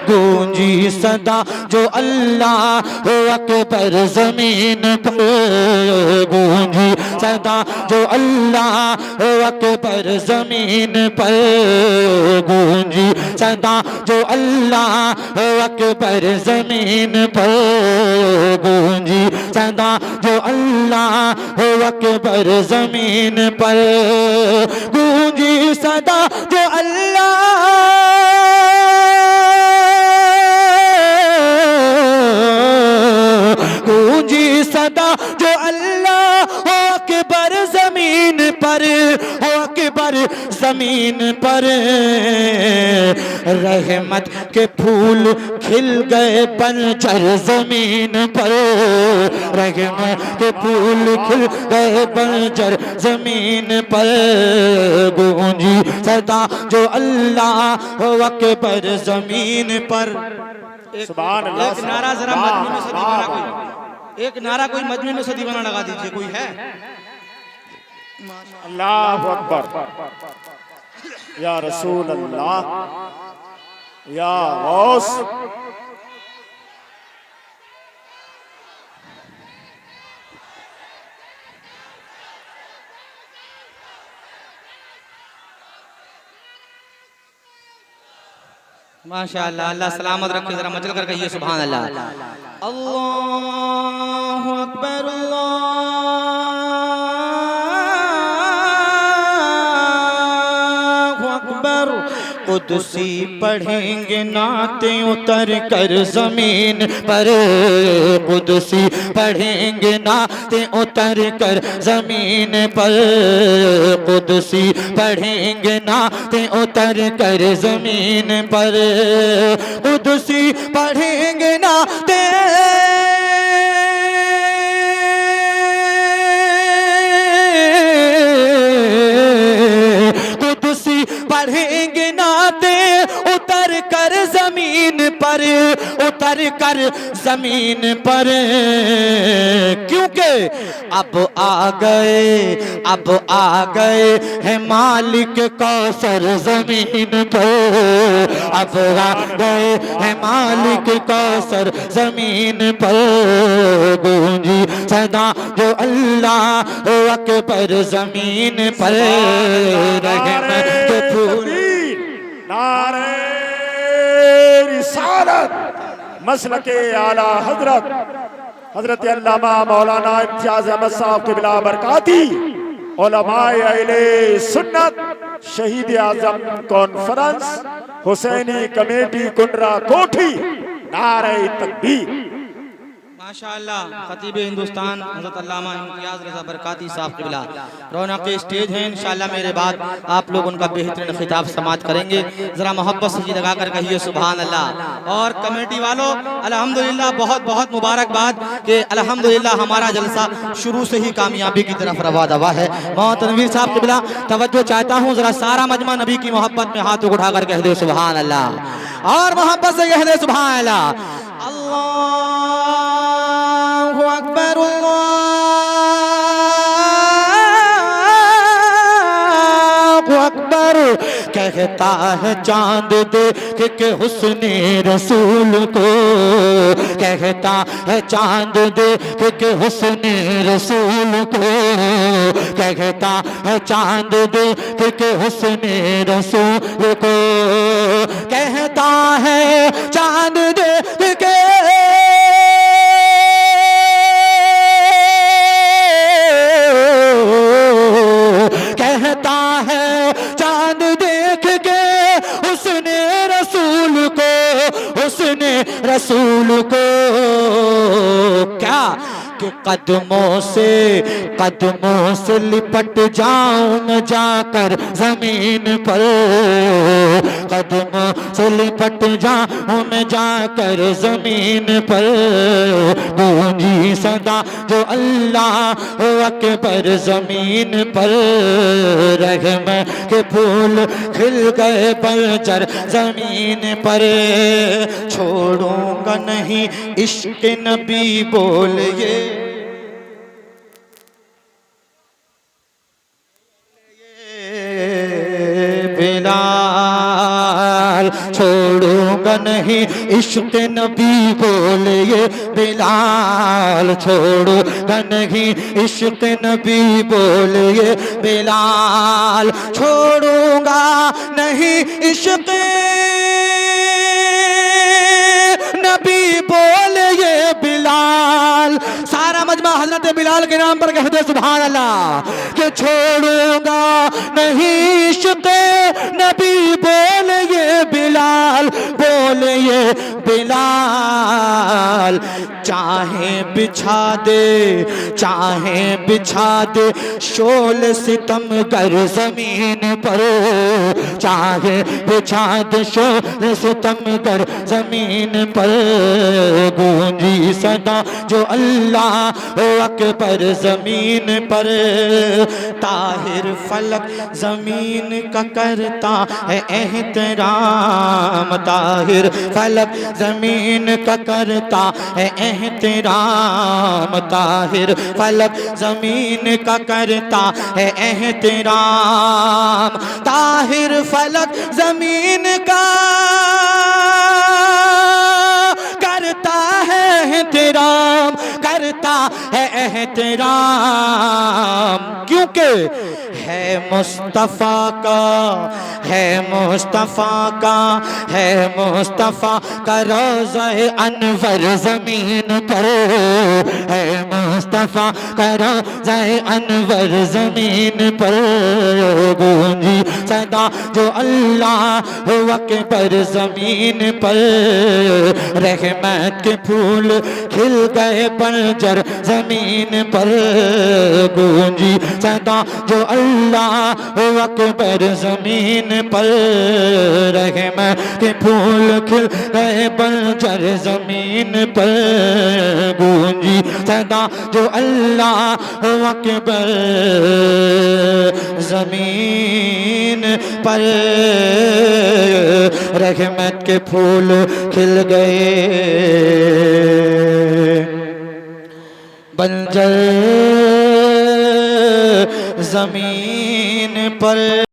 गूंजी सदा जो अल्लाह अकबर ज़मीन पर, गूंजी सदा जो अल्लाह अकबर ज़मीन पर, गूंजी सदा जो अल्लाह अकबर ज़मीन पर, गूंजी सदा जो अल्लाह अकबर ज़मीन पर, गूंजी सदा जो अल्लाह गूंजी सदा जो अल्लाह अकबर ज़मीन पर, अकबर ज़मीन पर, रहमत के फूल खिल गए बंजर ज़मीन पर, रहमत के फूल खिल गए बंजर ज़मीन पर, गूंजी सदा जो अल्लाह अकबर ज़मीन पर। एक नारा जरा मजनू में से दीवाना कोई, एक नारा कोई मजनू में से दीवाना लगा दीजिए, कोई है? अल्लाह अकबर, या रसूल अल्लाह, या गौस। माशाअल्लाह, अल्लाह सलामत रखे। जरा मचल कर कहिए सुभान अल्लाह। अल्लाहु अकबर, अल्लाहु अकबर। कुदसी पढ़ेंगे नाते उतर कर ज़मीन पर, कुदसी पढ़ेंगे नाते उतर कर ज़मीन पर, कुदसी पढ़ेंगे नाते उतर कर ज़मीन पर, कुदसी पढ़ेंगे नाते कुदसी पढ़ेंगे नाते उतर कर ज़मीन पर, उतर कर ज़मीन पर, क्योंकि अब आ गए हैं मालिक कौसर ज़मीन पर, अब आ गए हैं मालिक कौसर ज़मीन पर, गूंजी सदा जो अल्लाह अकबर ज़मीन पर, रहमत के फूल। नारे रिसालत, मसलके आला हजरत हजरत अल्लामा मौलाना इम्तियाज अहमद साहब के बिला बरकाती, उलमाए अहले सुन्नत, शहीद आजम कॉन्फ्रेंस, हुसैनी कमेटी कुंडरा कोठी, नारे तकबीर। माशाअल्लाह, खतीब हिंदुस्तान हज़रत अल्लामा इम्तियाज रज़ा बरकाती साहब के बिला रौनक स्टेज हैं। इंशाअल्लाह मेरे बाद आप लोग उनका बेहतरीन खिताब समात करेंगे। ज़रा मोहब्बत से जी लगा कर कहिए सुभान अल्लाह। और कमेटी वालों अल्हम्दुलिल्लाह, बहुत बहुत मुबारकबाद कि अल्हम्दुलिल्लाह हमारा जलसा शुरू से ही कामयाबी की तरफ रवा दवा है। मोहम्मद तनवीर साहब के बिला तवज्जो चाहता हूँ, ज़रा सारा मजमा नबी की मोहब्बत में हाथ उठाकर कह दे सुभान अल्लाह, और मोहब्बत से कह दे सुभान अल्लाह। अल्लाहु अकबर, अल्लाहु अकबर। कहता है चांद देख के हुस्ने रसूल को, कहता है चांद देख के हुस्ने रसूल को, कहता है चांद देख के हुस्ने रसूल को, कहता है चांद देख के कहता है चांद देख के उसने रसूल को, उसने रसूल को, क्या कि कदमों से लिपट जाऊं मैं जाकर ज़मीन पर, कदमों से लिपट जाऊं मैं जाकर ज़मीन पर, गूंजी सदा जो अल्लाह अकबर ज़मीन पर, रहमत के फूल खिल गए बंजर ज़मीन पर, छोड़ूंगा नहीं इश्क नबी बोलिए, बिलाल छोड़ूंगा नहीं नहीं इश्क नबी बोलिए बिलाल, छोड़ूंगा नहीं इश्क नबी बोलिए बिलाल, छोड़ूंगा नहीं इश्क नबी बोलिए बिलाल। सारा मजमा हजरत बिलाल के नाम पर कहते सुभान अल्लाह कि छोड़ूंगा नहीं इश्क नबी बोलिए बिलाल, बोलिए बिलाल। चाहे बिछा दे, चाहे बिछा दे शोल सितम गर जमीन पर, चाहे बिछा दे शोल सितम गर जमीन पर, गूंजी सदा जो अल्लाह अकबर जमीन पर। ताहिर फलक जमीन का करता है एहतराम, ताहिर फलक जमीन का करता है एहतराम, ताहिर फलक जमीन का करता है एहतराम, ताहिर फलक जमीन का करता है एहतराम, करता है एहतराम, क्योंकि है मुस्तफ़ा का, है मुस्तफ़ा का, है मुस्तफ़ा का रोज़ा-ए अनवर ज़मीन पर, है मुस्तफ़ा का रोज़ा-ए अनवर ज़मीन पर, गूंजी सदा जो अल्लाह अकबर ज़मीन पर, रहमत के फूल खिल गए बंजर ज़मीन पर, गूंजी सदा जो अल्लाह अकबर ज़मीन पर, रहमत के फूल खिल गए बंजर ज़मीन पर, गूंजी सदा जो अल्लाह अकबर ज़मीन पर, रहमत के फूल खिल गए बंजर ज़मीन पर।